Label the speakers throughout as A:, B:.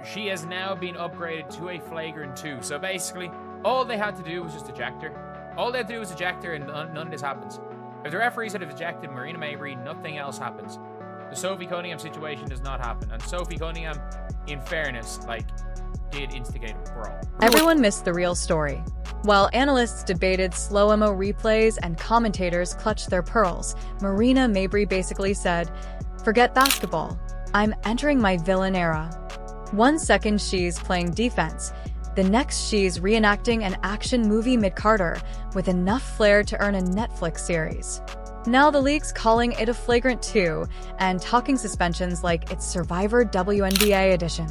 A: she has now been upgraded to a Flagrant 2. So basically, all they had to do was just eject her. All they had to do was eject her and none of this happens. If the referees had ejected Marina Mabrey, nothing else happens. The Sophie Cunningham situation does not happen. And Sophie Cunningham, in fairness, did instigate a brawl.
B: Everyone missed the real story. While analysts debated slow-mo replays and commentators clutched their pearls, Marina Mabrey basically said, "Forget basketball. I'm entering my villain era." 1 second she's playing defense. The next she's reenacting an action movie mid-Carter with enough flair to earn a Netflix series. Now the league's calling it a Flagrant 2 and talking suspensions like it's Survivor WNBA edition.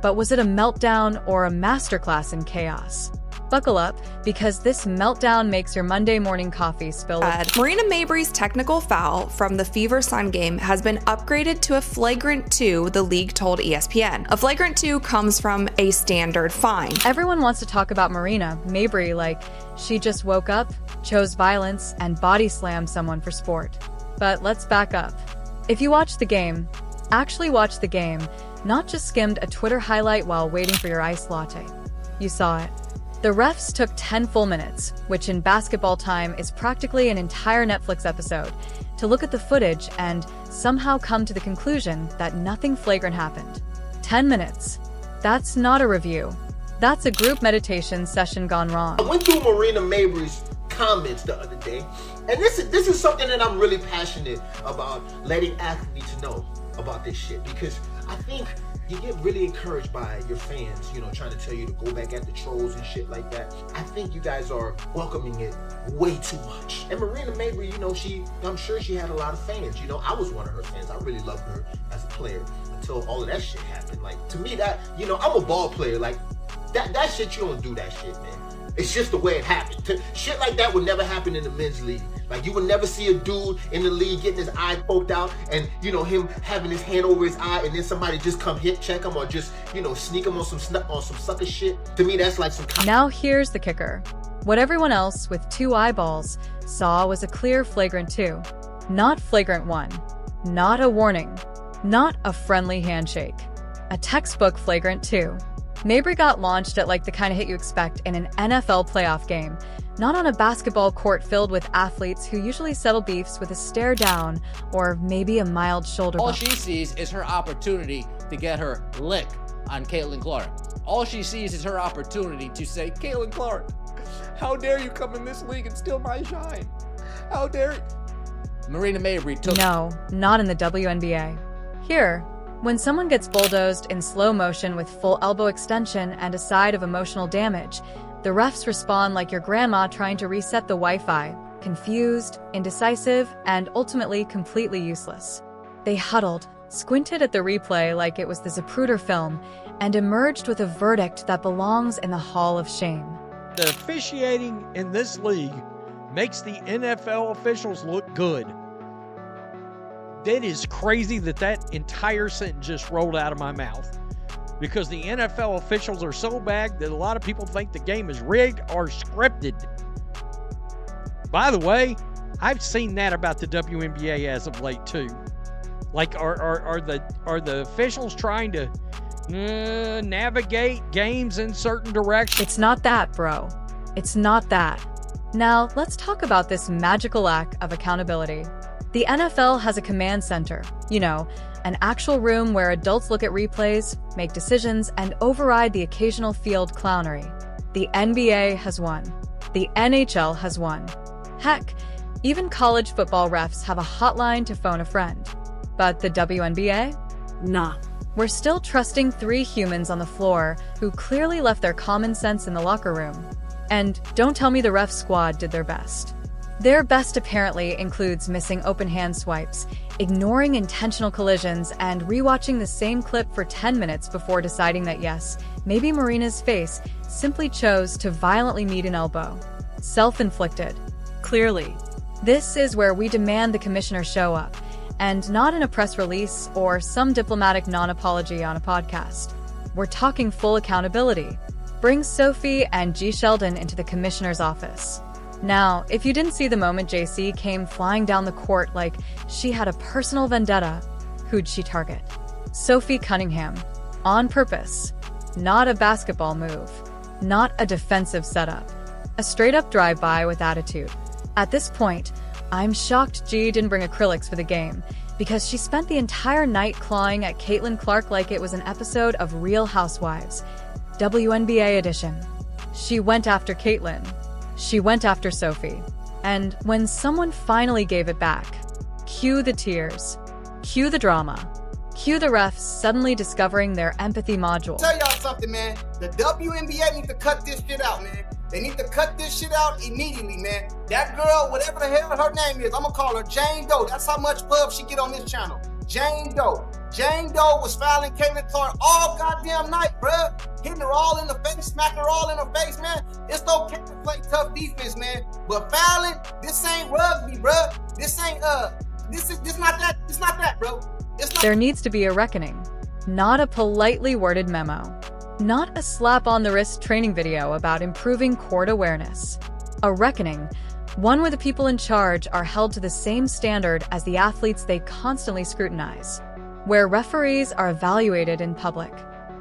B: But was it a meltdown or a masterclass in chaos? Buckle up, because this meltdown makes your Monday morning coffee spill.
C: Marina Mabrey's technical foul from the Fever Sun game has been upgraded to a Flagrant 2, the league told ESPN. A Flagrant 2 comes from a standard fine.
B: Everyone wants to talk about Marina Mabrey like she just woke up, chose violence, and body slammed someone for sport. But let's back up. If you watched the game, actually watched the game, not just skimmed a Twitter highlight while waiting for your iced latte, you saw it. The refs took 10 full minutes, which in basketball time is practically an entire Netflix episode, to look at the footage and somehow come to the conclusion that nothing flagrant happened. 10 minutes. That's not a review. That's a group meditation session gone wrong.
D: I went through Marina Mabrey's comments the other day, and this is something that I'm really passionate about, letting athletes know about this shit, because I think you get really encouraged by your fans, trying to tell you to go back at the trolls and shit like that. I think you guys are welcoming it way too much. And Marina Mabrey, I'm sure she had a lot of fans. I was one of her fans. I really loved her as a player until all of that shit happened. To me, that, I'm a ball player. That shit, you don't do that shit, man. It's just the way it happened. Shit like that would never happen in the men's league. You would never see a dude in the league getting his eye poked out and, him having his hand over his eye and then somebody just come hit check him or just, sneak him on some sucker shit. To me, that's like some...
B: Now here's the kicker. What everyone else with 2 eyeballs saw was a clear Flagrant 2. Not Flagrant 1. Not a warning. Not a friendly handshake. A textbook Flagrant 2. Mabrey got launched at the kind of hit you expect in an NFL playoff game, not on a basketball court filled with athletes who usually settle beefs with a stare down or maybe a mild shoulder bump.
E: All she sees is her opportunity to get her lick on Caitlin Clark. All she sees is her opportunity to say, "Caitlin Clark, how dare you come in this league and steal my shine? How dare you?" Marina Mabrey took...
B: No, not in the WNBA. Here, when someone gets bulldozed in slow motion with full elbow extension and a side of emotional damage, the refs respond like your grandma trying to reset the Wi-Fi, confused, indecisive, and ultimately completely useless. They huddled, squinted at the replay like it was the Zapruder film, and emerged with a verdict that belongs in the Hall of Shame.
F: The officiating in this league makes the NFL officials look good. That is crazy that entire sentence just rolled out of my mouth. Because the NFL officials are so bad that a lot of people think the game is rigged or scripted. By the way, I've seen that about the WNBA as of late too. Are the officials trying to navigate games in certain directions?
B: It's not that, bro. It's not that. Now, let's talk about this magical lack of accountability. The NFL has a command center, an actual room where adults look at replays, make decisions, and override the occasional field clownery. The NBA has one. The NHL has one. Heck, even college football refs have a hotline to phone a friend. But the WNBA? Nah. We're still trusting 3 humans on the floor who clearly left their common sense in the locker room. And don't tell me the ref squad did their best. Their best apparently includes missing open hand swipes, ignoring intentional collisions, and rewatching the same clip for 10 minutes before deciding that yes, maybe Marina's face simply chose to violently meet an elbow. Self-inflicted. Clearly. This is where we demand the commissioner show up, and not in a press release or some diplomatic non-apology on a podcast. We're talking full accountability. Bring Sophie and G. Sheldon into the commissioner's office. Now, if you didn't see the moment JC came flying down the court like she had a personal vendetta, who'd she target? Sophie Cunningham. On purpose. Not a basketball move. Not a defensive setup. A straight-up drive-by with attitude. At this point, I'm shocked G didn't bring acrylics for the game, because she spent the entire night clawing at Caitlin Clark like it was an episode of Real Housewives, WNBA edition. She went after Caitlin. She went after Sophie. And when someone finally gave it back, cue the tears, cue the drama, cue the refs suddenly discovering their empathy module.
G: Tell y'all something, man. The WNBA need to cut this shit out, man. They need to cut this shit out immediately, man. That girl, whatever the hell her name is, I'm gonna call her Jane Doe. That's how much pub she get on this channel. Jane Doe. Jane Doe was fouling Caitlin Clark all goddamn night, bruh. Hitting her all in the face, smacking her all in her face, man. It's okay to play tough defense, man. But fouling, this ain't rugby, bruh. This ain't, this not that, bro. It's not.
B: There needs to be a reckoning, not a politely worded memo. Not a slap-on-the-wrist training video about improving court awareness. A reckoning, one where the people in charge are held to the same standard as the athletes they constantly scrutinize. Where referees are evaluated in public.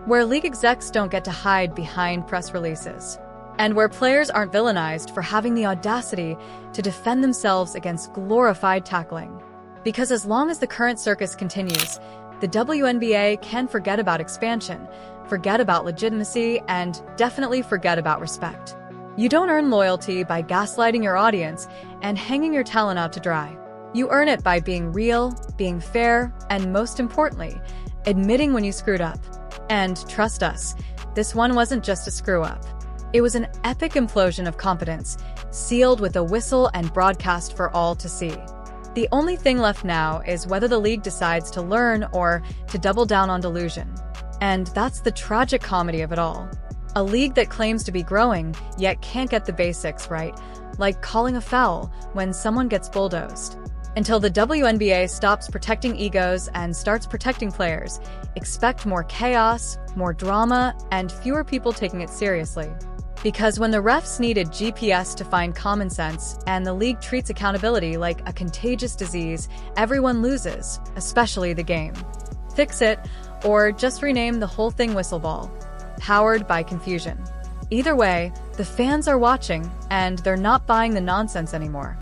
B: Where league execs don't get to hide behind press releases. And where players aren't villainized for having the audacity to defend themselves against glorified tackling. Because as long as the current circus continues, the WNBA can forget about expansion, forget about legitimacy, and definitely forget about respect. You don't earn loyalty by gaslighting your audience and hanging your talent out to dry. You earn it by being real, being fair, and most importantly, admitting when you screwed up. And trust us, this one wasn't just a screw-up. It was an epic implosion of competence, sealed with a whistle and broadcast for all to see. The only thing left now is whether the league decides to learn or to double down on delusion. And that's the tragic comedy of it all. A league that claims to be growing, yet can't get the basics right, like calling a foul when someone gets bulldozed. Until the WNBA stops protecting egos and starts protecting players, expect more chaos, more drama, and fewer people taking it seriously. Because when the refs needed GPS to find common sense and the league treats accountability like a contagious disease, everyone loses, especially the game. Fix it, or just rename the whole thing Whistleball. Powered by confusion. Either way, the fans are watching, and they're not buying the nonsense anymore.